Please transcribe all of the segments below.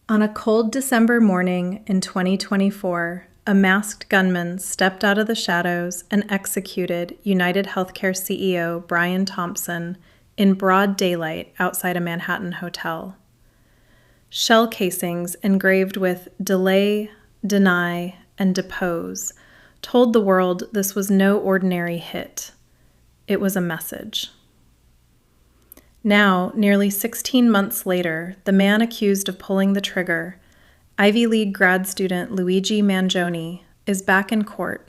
On a cold December morning in 2024, a masked gunman stepped out of the shadows and executed United Healthcare CEO Brian Thompson in broad daylight outside a Manhattan hotel. Shell casings engraved with "delay, deny, and depose" told the world this was no ordinary hit. It was a message. Now, nearly 16 months later, the man accused of pulling the trigger, Ivy League grad student Luigi Mangione, is back in court,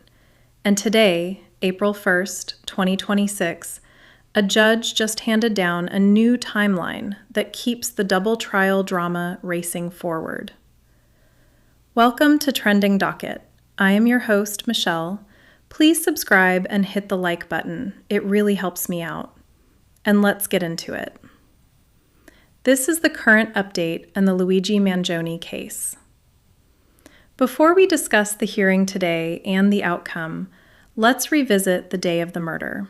and today, April 1st, 2026, a judge just handed down a new timeline that keeps the double trial drama racing forward. Welcome to Trending Docket. I am your host, Michelle. Please subscribe and hit the like button. It really helps me out. And let's get into it. This is the current update on the Luigi Mangione case. Before we discuss the hearing today and the outcome, let's revisit the day of the murder.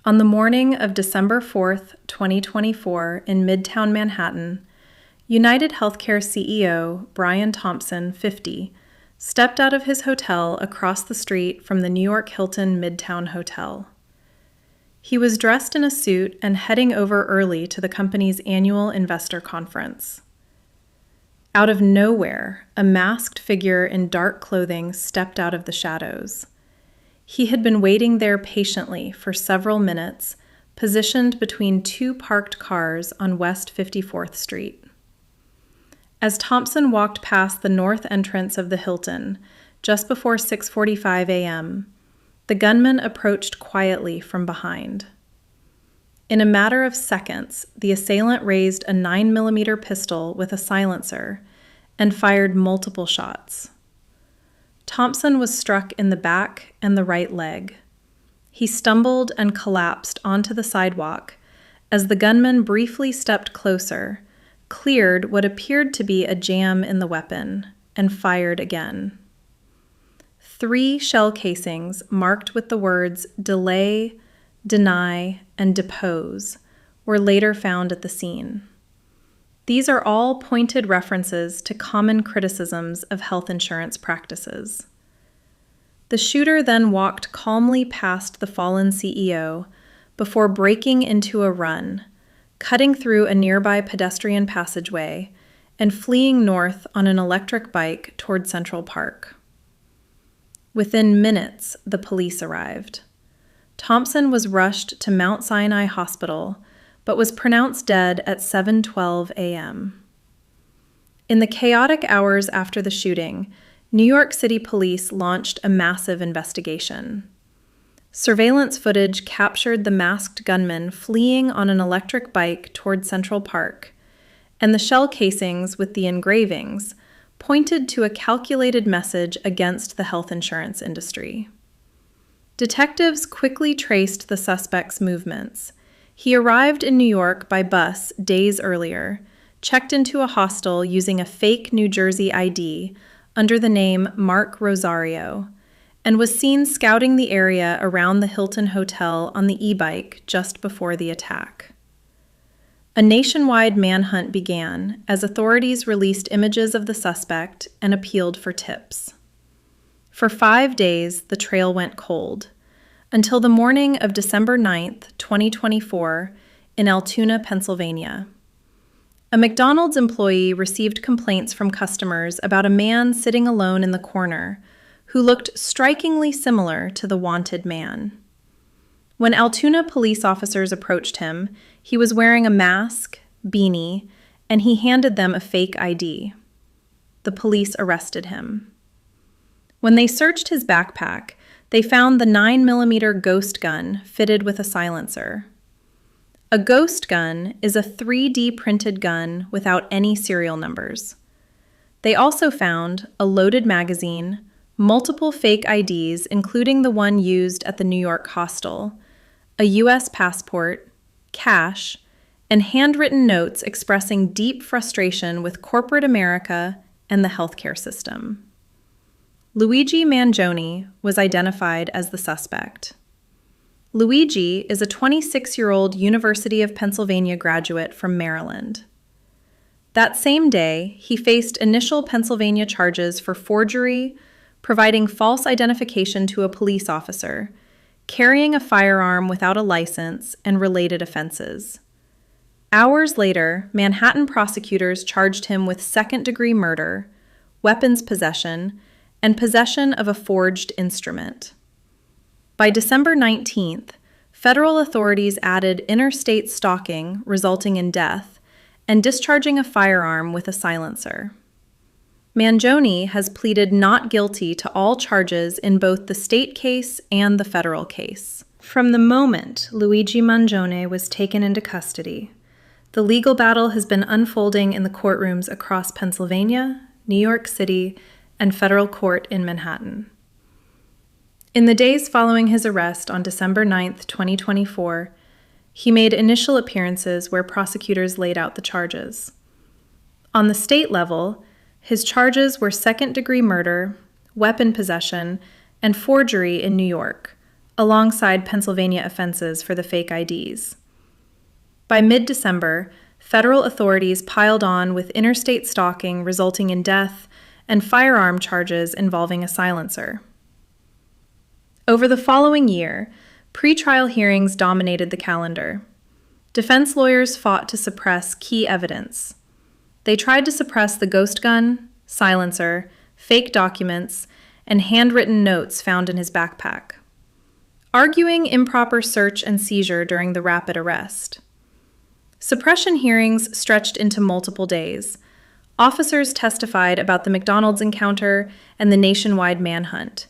On the morning of December 4th, 2024, in Midtown Manhattan, United Healthcare CEO Brian Thompson, 50, stepped out of his hotel across the street from the New York Hilton Midtown Hotel. He was dressed in a suit and heading over early to the company's annual investor conference. Out of nowhere, a masked figure in dark clothing stepped out of the shadows. He had been waiting there patiently for several minutes, positioned between two parked cars on West 54th Street. As Thompson walked past the north entrance of the Hilton, just before 6:45 a.m., the gunman approached quietly from behind. In a matter of seconds, the assailant raised a 9mm pistol with a silencer and fired multiple shots. Thompson was struck in the back and the right leg. He stumbled and collapsed onto the sidewalk as the gunman briefly stepped closer, cleared what appeared to be a jam in the weapon, and fired again. 3 shell casings marked with the words "delay, deny, and depose" were later found at the scene. These are all pointed references to common criticisms of health insurance practices. The shooter then walked calmly past the fallen CEO before breaking into a run, cutting through a nearby pedestrian passageway and fleeing north on an electric bike toward Central Park. Within minutes, the police arrived. Thompson was rushed to Mount Sinai Hospital, but was pronounced dead at 7:12 a.m. In the chaotic hours after the shooting, New York City police launched a massive investigation. Surveillance footage captured the masked gunman fleeing on an electric bike toward Central Park, and the shell casings with the engravings pointed to a calculated message against the health insurance industry. Detectives quickly traced the suspect's movements. He arrived in New York by bus days earlier, checked into a hostel using a fake New Jersey ID under the name Mark Rosario, and was seen scouting the area around the Hilton Hotel on the e-bike just before the attack. A nationwide manhunt began as authorities released images of the suspect and appealed for tips. For 5 days, the trail went cold, until the morning of December 9th, 2024, in Altoona, Pennsylvania. A McDonald's employee received complaints from customers about a man sitting alone in the corner who looked strikingly similar to the wanted man. When Altoona police officers approached him, he was wearing a mask, beanie, and he handed them a fake ID. The police arrested him. When they searched his backpack, they found the 9mm ghost gun fitted with a silencer. A ghost gun is a 3D printed gun without any serial numbers. They also found a loaded magazine, multiple fake IDs, including the one used at the New York hostel, a U.S. passport, cash, and handwritten notes expressing deep frustration with corporate America and the healthcare system. Luigi Mangione was identified as the suspect. Luigi is a 26-year-old University of Pennsylvania graduate from Maryland. That same day, he faced initial Pennsylvania charges for forgery, providing false identification to a police officer, carrying a firearm without a license, and related offenses. Hours later, Manhattan prosecutors charged him with second-degree murder, weapons possession, and possession of a forged instrument. By December 19th, federal authorities added interstate stalking, resulting in death, and discharging a firearm with a silencer. Mangione has pleaded not guilty to all charges in both the state case and the federal case. From the moment Luigi Mangione was taken into custody, the legal battle has been unfolding in the courtrooms across Pennsylvania, New York City, and federal court in Manhattan. In the days following his arrest on December 9, 2024, he made initial appearances where prosecutors laid out the charges. On the state level, his charges were second-degree murder, weapon possession, and forgery in New York, alongside Pennsylvania offenses for the fake IDs. By mid-December, federal authorities piled on with interstate stalking resulting in death and firearm charges involving a silencer. Over the following year, pretrial hearings dominated the calendar. Defense lawyers fought to suppress key evidence. They tried to suppress the ghost gun, silencer, fake documents, and handwritten notes found in his backpack, arguing improper search and seizure during the rapid arrest. Suppression hearings stretched into multiple days. Officers testified about the McDonald's encounter and the nationwide manhunt,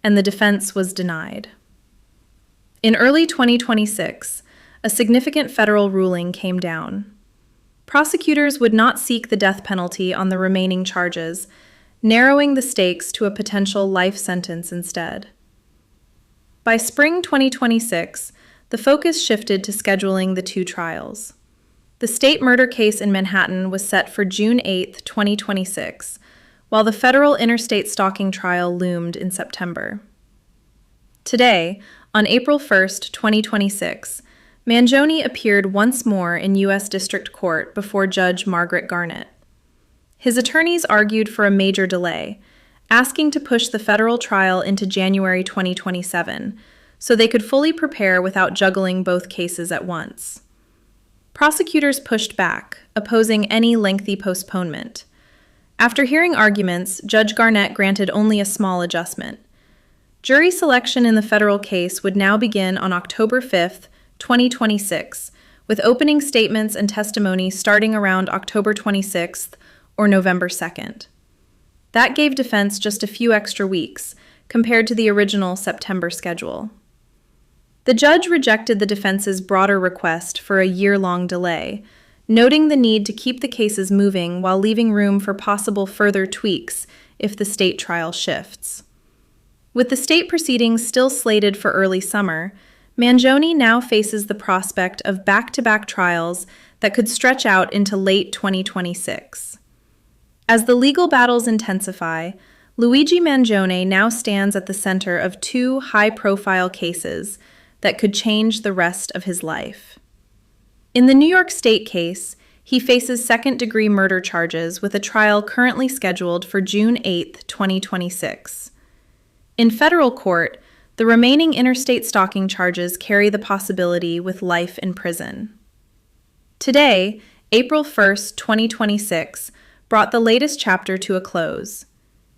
and the defense was denied. In early 2026, a significant federal ruling came down. Prosecutors would not seek the death penalty on the remaining charges, narrowing the stakes to a potential life sentence instead. By spring 2026, the focus shifted to scheduling the two trials. The state murder case in Manhattan was set for June 8, 2026, while the federal interstate stalking trial loomed in September. Today, on April 1, 2026, Mangione appeared once more in U.S. District Court before Judge Margaret Garnett. His attorneys argued for a major delay, asking to push the federal trial into January 2027, so they could fully prepare without juggling both cases at once. Prosecutors pushed back, opposing any lengthy postponement. After hearing arguments, Judge Garnett granted only a small adjustment. Jury selection in the federal case would now begin on October 5, 2026, with opening statements and testimony starting around October 26th or November 2nd. That gave defense just a few extra weeks, compared to the original September schedule. The judge rejected the defense's broader request for a year-long delay, noting the need to keep the cases moving while leaving room for possible further tweaks if the state trial shifts. With the state proceedings still slated for early summer, Mangione now faces the prospect of back-to-back trials that could stretch out into late 2026. As the legal battles intensify, Luigi Mangione now stands at the center of two high-profile cases that could change the rest of his life. In the New York State case, he faces second-degree murder charges with a trial currently scheduled for June 8, 2026. In federal court, the remaining interstate stalking charges carry the possibility with life in prison. Today, April 1, 2026, brought the latest chapter to a close.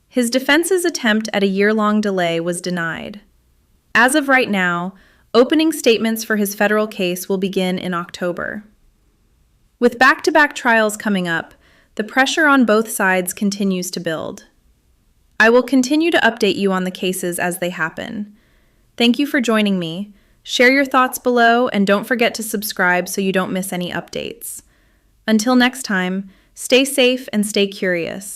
His defense's attempt at a year-long delay was denied. As of right now, opening statements for his federal case will begin in October. With back-to-back trials coming up, the pressure on both sides continues to build. I will continue to update you on the cases as they happen. Thank you for joining me. Share your thoughts below and don't forget to subscribe so you don't miss any updates. Until next time, stay safe and stay curious.